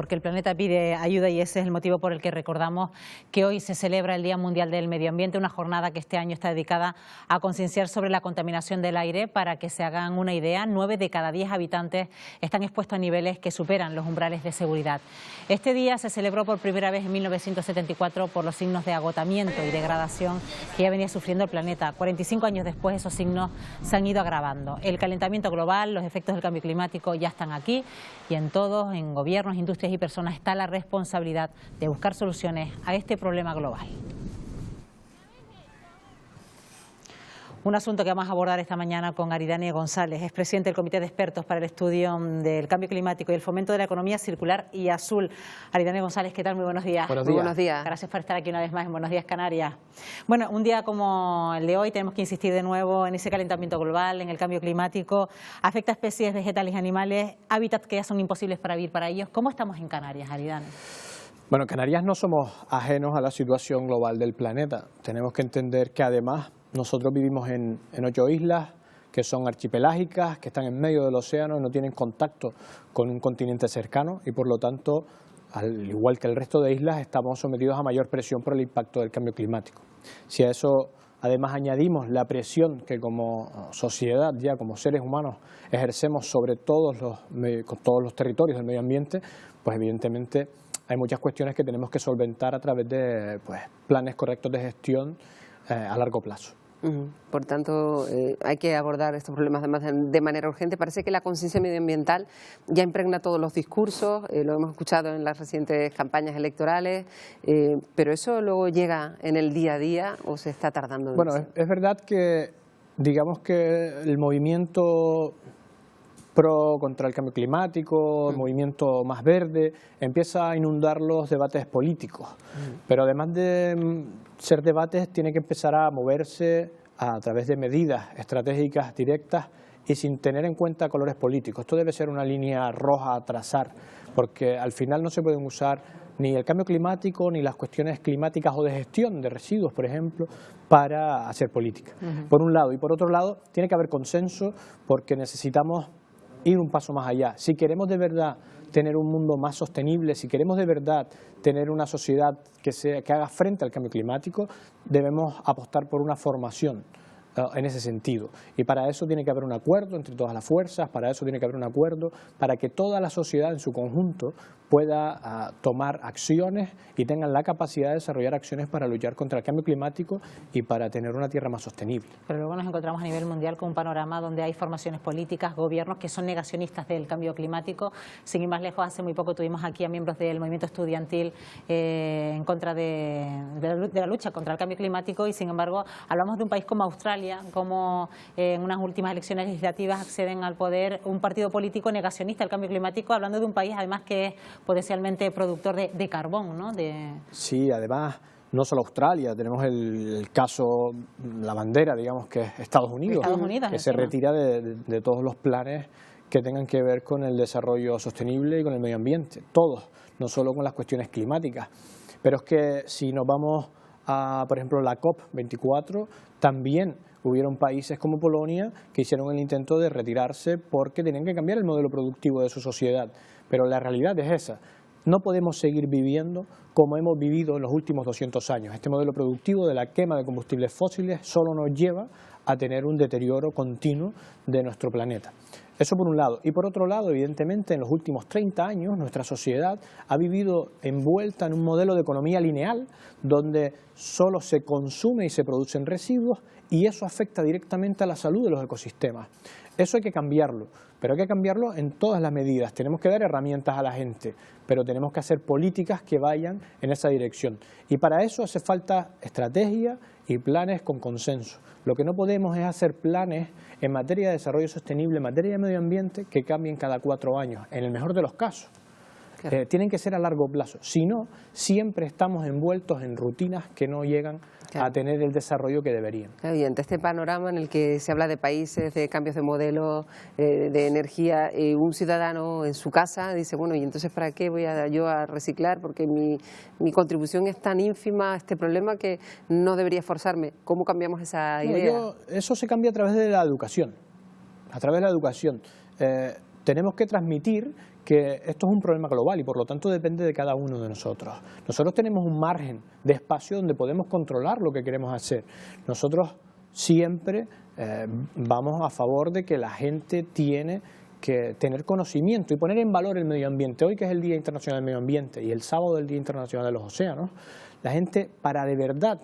Porque el planeta pide ayuda y ese es el motivo por el que recordamos que hoy se celebra el Día Mundial del Medio Ambiente, una jornada que este año está dedicada a concienciar sobre la contaminación del aire. Para que se hagan una idea, 9 de cada 10 habitantes están expuestos a niveles que superan los umbrales de seguridad. Este día se celebró por primera vez en 1974 por los signos de agotamiento y degradación que ya venía sufriendo el planeta. 45 años después esos signos se han ido agravando. El calentamiento global, los efectos del cambio climático ya están aquí y en todos, en gobiernos, industrias y personas está la responsabilidad de buscar soluciones a este problema global. Un asunto que vamos a abordar esta mañana con Aridane González, es presidente del Comité de Expertos para el Estudio del Cambio Climático y el Fomento de la Economía Circular y Azul. Aridane González, ¿qué tal? Muy buenos días. Buenos días. Muy buenos días. Gracias por estar aquí una vez más en Buenos Días Canarias. Bueno, un día como el de hoy tenemos que insistir de nuevo en ese calentamiento global, en el cambio climático. Afecta a especies vegetales y animales, hábitats que ya son imposibles para vivir para ellos. ¿Cómo estamos en Canarias, Aridane? Bueno, Canarias no somos ajenos a la situación global del planeta. Tenemos que entender que además nosotros vivimos en 8 islas que son archipelágicas, que están en medio del océano y no tienen contacto con un continente cercano y por lo tanto, al igual que el resto de islas, estamos sometidos a mayor presión por el impacto del cambio climático. Si a eso además añadimos la presión que como sociedad, ya como seres humanos, ejercemos sobre todos los territorios del medio ambiente, pues evidentemente hay muchas cuestiones que tenemos que solventar a través de planes correctos de gestión a largo plazo. Por tanto, hay que abordar estos problemas además de manera urgente. Parece que la conciencia medioambiental ya impregna todos los discursos, lo hemos escuchado en las recientes campañas electorales, pero ¿eso luego llega en el día a día o se está tardando? Bueno, es verdad que digamos que el movimiento pro contra el cambio climático, el movimiento más verde, empieza a inundar los debates políticos. Pero además de ser debates, tiene que empezar a moverse a través de medidas estratégicas directas y sin tener en cuenta colores políticos. Esto debe ser una línea roja a trazar, porque al final no se pueden usar ni el cambio climático, ni las cuestiones climáticas o de gestión de residuos, por ejemplo, para hacer política. Por un lado. Y por otro lado, tiene que haber consenso porque necesitamos ir un paso más allá. Si queremos de verdad tener un mundo más sostenible, si queremos de verdad tener una sociedad que haga frente al cambio climático, debemos apostar por una formación en ese sentido. Y para eso tiene que haber un acuerdo entre todas las fuerzas, para eso tiene que haber un acuerdo para que toda la sociedad en su conjunto pueda tomar acciones y tengan la capacidad de desarrollar acciones para luchar contra el cambio climático y para tener una tierra más sostenible. Pero luego nos encontramos a nivel mundial con un panorama donde hay formaciones políticas, gobiernos que son negacionistas del cambio climático. Sin ir más lejos, hace muy poco tuvimos aquí a miembros del movimiento estudiantil en contra de la lucha contra el cambio climático y sin embargo hablamos de un país como Australia, como en unas últimas elecciones legislativas acceden al poder un partido político negacionista del cambio climático, hablando de un país además que es potencialmente productor de carbón, ¿no? Sí, además, no solo Australia, tenemos el caso, la bandera, digamos, que es Estados Unidos que se retira de todos los planes que tengan que ver con el desarrollo sostenible y con el medio ambiente, todos, no solo con las cuestiones climáticas. Pero es que si nos vamos a, por ejemplo, la COP24, también hubieron países como Polonia que hicieron el intento de retirarse porque tenían que cambiar el modelo productivo de su sociedad. Pero la realidad es esa. No podemos seguir viviendo como hemos vivido en los últimos 200 años. Este modelo productivo de la quema de combustibles fósiles solo nos lleva a tener un deterioro continuo de nuestro planeta. Eso por un lado. Y por otro lado, evidentemente, en los últimos 30 años nuestra sociedad ha vivido envuelta en un modelo de economía lineal donde solo se consume y se producen residuos y eso afecta directamente a la salud de los ecosistemas. Eso hay que cambiarlo, pero hay que cambiarlo en todas las medidas. Tenemos que dar herramientas a la gente, pero tenemos que hacer políticas que vayan en esa dirección. Y para eso hace falta estrategia y planes con consenso. Lo que no podemos es hacer planes en materia de desarrollo sostenible, en materia de medio ambiente, que cambien cada 4 años, en el mejor de los casos. Claro. Tienen que ser a largo plazo, si no, siempre estamos envueltos en rutinas que no llegan a tener el desarrollo que deberían. Y ante este panorama en el que se habla de países, de cambios de modelo, de energía, un ciudadano en su casa dice, bueno, ¿y entonces para qué voy yo a reciclar? Porque mi contribución es tan ínfima a este problema que no debería esforzarme. ¿Cómo cambiamos esa idea? Eso se cambia a través de la educación, a través de la educación. Tenemos que transmitir que esto es un problema global y por lo tanto depende de cada uno de nosotros. Nosotros tenemos un margen de espacio donde podemos controlar lo que queremos hacer. Nosotros siempre vamos a favor de que la gente tiene que tener conocimiento y poner en valor el medio ambiente. Hoy, que es el Día Internacional del Medio Ambiente, y el sábado el Día Internacional de los Océanos, la gente, para de verdad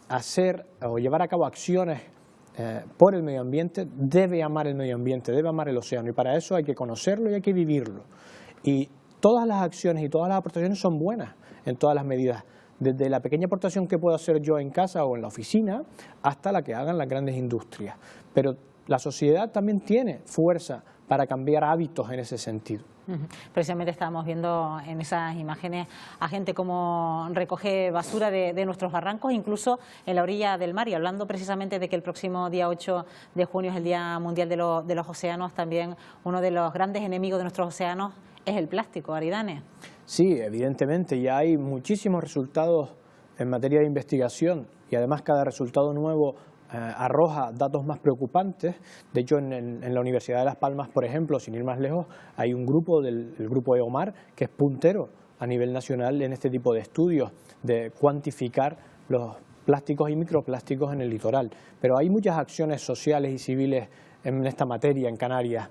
hacer o llevar a cabo acciones por el medio ambiente, debe amar el medio ambiente, debe amar el océano, y para eso hay que conocerlo y hay que vivirlo. Y todas las acciones y todas las aportaciones son buenas en todas las medidas, desde la pequeña aportación que puedo hacer yo en casa o en la oficina hasta la que hagan las grandes industrias. Pero la sociedad también tiene fuerza para cambiar hábitos en ese sentido. Precisamente estábamos viendo en esas imágenes a gente como recoge basura de nuestros barrancos, incluso en la orilla del mar, y hablando precisamente de que el próximo día 8 de junio es el Día Mundial de los Océanos, también uno de los grandes enemigos de nuestros océanos es el plástico, Aridane. Sí, evidentemente, ya hay muchísimos resultados en materia de investigación y además cada resultado nuevo arroja datos más preocupantes. De hecho, en la Universidad de Las Palmas, por ejemplo, sin ir más lejos, hay un grupo el grupo EOMAR que es puntero a nivel nacional en este tipo de estudios, de cuantificar los plásticos y microplásticos en el litoral. Pero hay muchas acciones sociales y civiles en esta materia en Canarias.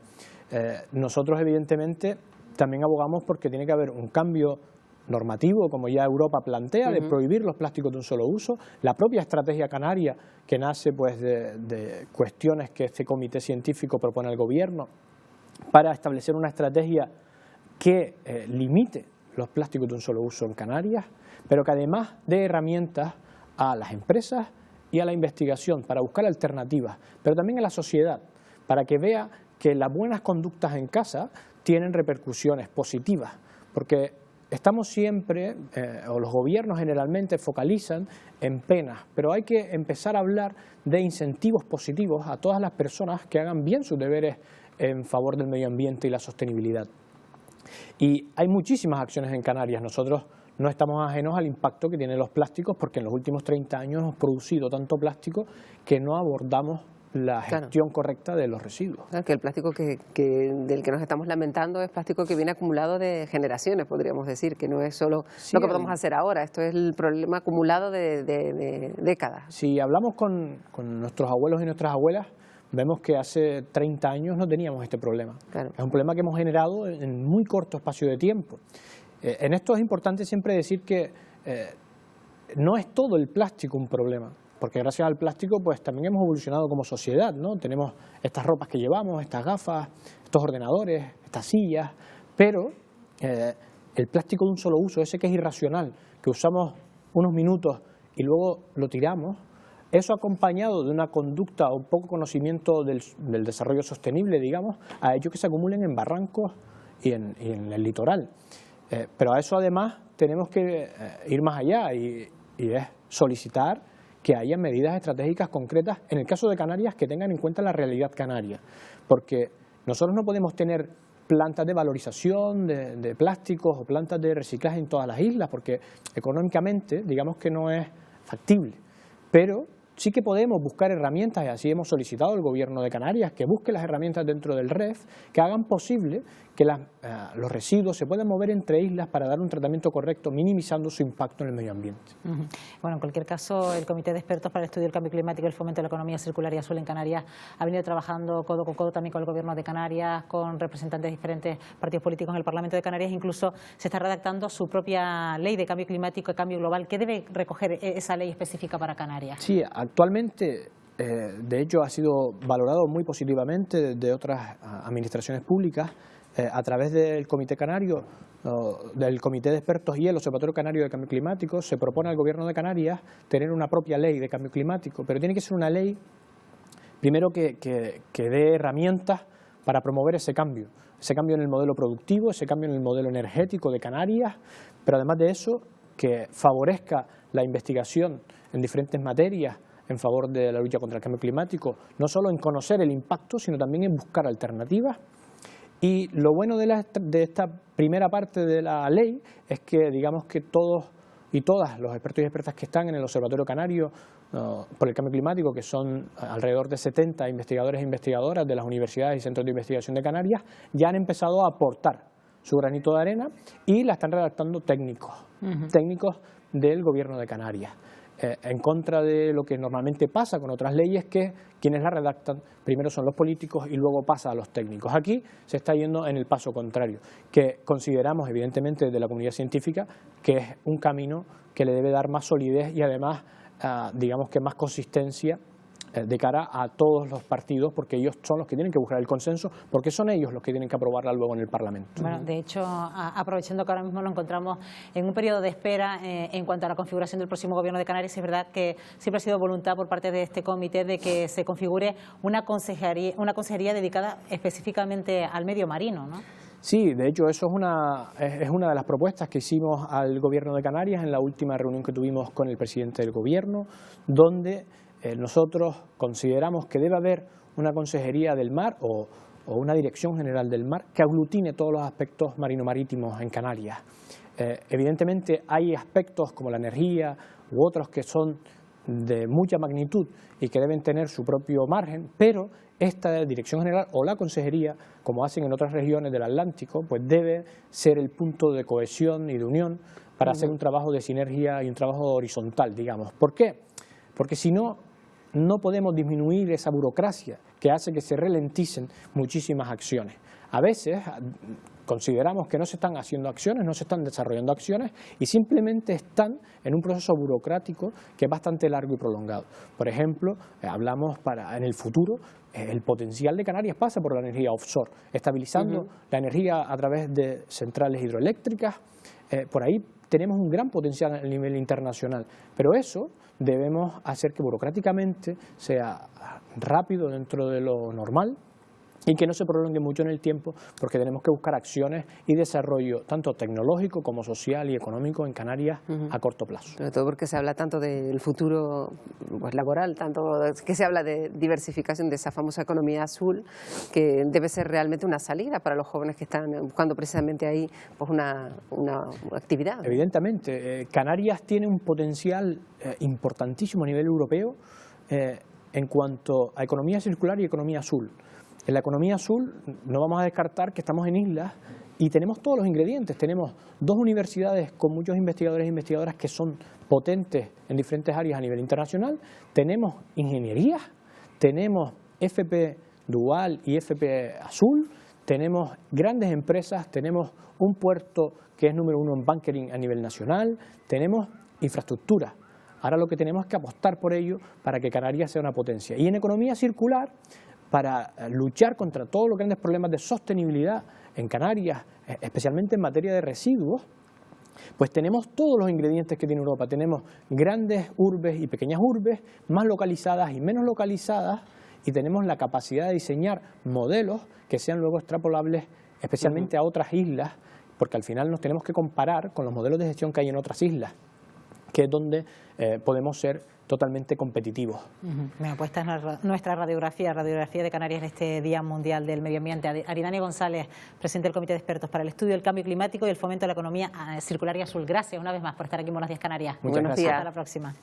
Nosotros, evidentemente, también abogamos porque tiene que haber un cambio normativo, como ya Europa plantea, de prohibir los plásticos de un solo uso. La propia estrategia canaria, que nace pues de cuestiones que este comité científico propone al gobierno para establecer una estrategia que limite los plásticos de un solo uso en Canarias, pero que además dé herramientas a las empresas y a la investigación para buscar alternativas, pero también a la sociedad, para que vea que las buenas conductas en casa tienen repercusiones positivas, porque estamos siempre, o los gobiernos generalmente focalizan en penas, pero hay que empezar a hablar de incentivos positivos a todas las personas que hagan bien sus deberes en favor del medio ambiente y la sostenibilidad. Y hay muchísimas acciones en Canarias. Nosotros no estamos ajenos al impacto que tienen los plásticos, porque en los últimos 30 años hemos producido tanto plástico que no abordamos la gestión correcta de los residuos. Claro, que el plástico del que nos estamos lamentando es plástico que viene acumulado de generaciones, podríamos decir, que no es solo lo que podemos hacer ahora, esto es el problema acumulado de décadas. Si hablamos con nuestros abuelos y nuestras abuelas, vemos que hace 30 años no teníamos este problema. Claro. Es un problema que hemos generado en muy corto espacio de tiempo. En esto es importante siempre decir que no es todo el plástico un problema, porque gracias al plástico pues también hemos evolucionado como sociedad, ¿no? Tenemos estas ropas que llevamos, estas gafas, estos ordenadores, estas sillas, pero el plástico de un solo uso, ese que es irracional, que usamos unos minutos y luego lo tiramos, eso acompañado de una conducta o poco conocimiento del desarrollo sostenible, digamos, ha hecho que se acumulen en barrancos y en el litoral. Pero a eso además tenemos que ir más allá y es solicitar que haya medidas estratégicas concretas, en el caso de Canarias, que tengan en cuenta la realidad canaria, porque nosotros no podemos tener plantas de valorización de plásticos o plantas de reciclaje en todas las islas, porque económicamente digamos que no es factible, pero sí que podemos buscar herramientas, y así hemos solicitado al Gobierno de Canarias que busque las herramientas dentro del REF que hagan posible que los residuos se puedan mover entre islas para dar un tratamiento correcto, minimizando su impacto en el medio ambiente. Bueno, en cualquier caso, el Comité de Expertos para el Estudio del Cambio Climático y el Fomento de la Economía Circular y Azul en Canarias ha venido trabajando codo con codo también con el Gobierno de Canarias, con representantes de diferentes partidos políticos en el Parlamento de Canarias. Incluso se está redactando su propia ley de cambio climático y cambio global. ¿Qué debe recoger esa ley específica para Canarias? Sí, actualmente, de hecho, ha sido valorado muy positivamente de otras administraciones públicas a través del Comité Canario, del Comité de Expertos y el Observatorio Canario de Cambio Climático. Se propone al Gobierno de Canarias tener una propia ley de cambio climático, pero tiene que ser una ley, primero, que dé herramientas para promover ese cambio en el modelo productivo, ese cambio en el modelo energético de Canarias, pero además de eso, que favorezca la investigación en diferentes materias en favor de la lucha contra el cambio climático, no solo en conocer el impacto, sino también en buscar alternativas. Y lo bueno de esta primera parte de la ley es que digamos que todos y todas los expertos y expertas que están en el Observatorio Canario por el Cambio Climático, que son alrededor de 70 investigadores e investigadoras de las universidades y centros de investigación de Canarias, ya han empezado a aportar su granito de arena y la están redactando técnicos del Gobierno de Canarias. En contra de lo que normalmente pasa con otras leyes, que quienes la redactan primero son los políticos y luego pasa a los técnicos. Aquí se está yendo en el paso contrario, que consideramos evidentemente desde la comunidad científica que es un camino que le debe dar más solidez y además digamos que más consistencia de cara a todos los partidos, porque ellos son los que tienen que buscar el consenso, porque son ellos los que tienen que aprobarla luego en el Parlamento. Bueno, de hecho, aprovechando que ahora mismo nos encontramos en un periodo de espera en cuanto a la configuración del próximo Gobierno de Canarias, es verdad que siempre ha sido voluntad por parte de este comité de que se configure una consejería dedicada específicamente al medio marino, ¿no? Sí, de hecho eso es una de las propuestas que hicimos al Gobierno de Canarias en la última reunión que tuvimos con el presidente del Gobierno, donde nosotros consideramos que debe haber una consejería del mar o una dirección general del mar que aglutine todos los aspectos marino-marítimos en Canarias. Evidentemente hay aspectos como la energía u otros que son de mucha magnitud y que deben tener su propio margen, pero esta dirección general o la consejería, como hacen en otras regiones del Atlántico, pues debe ser el punto de cohesión y de unión para hacer un trabajo de sinergia y un trabajo horizontal, digamos. ¿Por qué? Porque si no, no podemos disminuir esa burocracia que hace que se ralenticen muchísimas acciones. A veces consideramos que no se están haciendo acciones, no se están desarrollando acciones y simplemente están en un proceso burocrático que es bastante largo y prolongado. Por ejemplo, hablamos en el futuro, el potencial de Canarias pasa por la energía offshore, estabilizando la energía a través de centrales hidroeléctricas. Por ahí tenemos un gran potencial a nivel internacional, pero eso debemos hacer que burocráticamente sea rápido dentro de lo normal y que no se prolongue mucho en el tiempo, porque tenemos que buscar acciones y desarrollo tanto tecnológico como social y económico en Canarias a corto plazo. Sobre todo porque se habla tanto del futuro pues, laboral, tanto que se habla de diversificación de esa famosa economía azul, que debe ser realmente una salida para los jóvenes que están buscando precisamente ahí pues una actividad. Evidentemente, Canarias tiene un potencial importantísimo a nivel europeo en cuanto a economía circular y economía azul. En la economía azul no vamos a descartar que estamos en islas y tenemos todos los ingredientes. Tenemos 2 universidades con muchos investigadores e investigadoras que son potentes en diferentes áreas a nivel internacional. Tenemos ingeniería, tenemos FP Dual y FP Azul, tenemos grandes empresas, tenemos un puerto que es número 1 en bunkering a nivel nacional, tenemos infraestructura. Ahora lo que tenemos es que apostar por ello para que Canarias sea una potencia. Y en economía circular, para luchar contra todos los grandes problemas de sostenibilidad en Canarias, especialmente en materia de residuos, pues tenemos todos los ingredientes que tiene Europa. Tenemos grandes urbes y pequeñas urbes, más localizadas y menos localizadas, y tenemos la capacidad de diseñar modelos que sean luego extrapolables especialmente a otras islas, porque al final nos tenemos que comparar con los modelos de gestión que hay en otras islas, que es donde podemos ser totalmente competitivos. Bueno, pues esta es nuestra radiografía de Canarias en este Día Mundial del Medio Ambiente. Aridane González, presidente del Comité de Expertos para el Estudio del Cambio Climático y el Fomento de la Economía Circular y Azul. Gracias una vez más por estar aquí en Buenos Días Canarias. Muchas gracias. Hasta la próxima.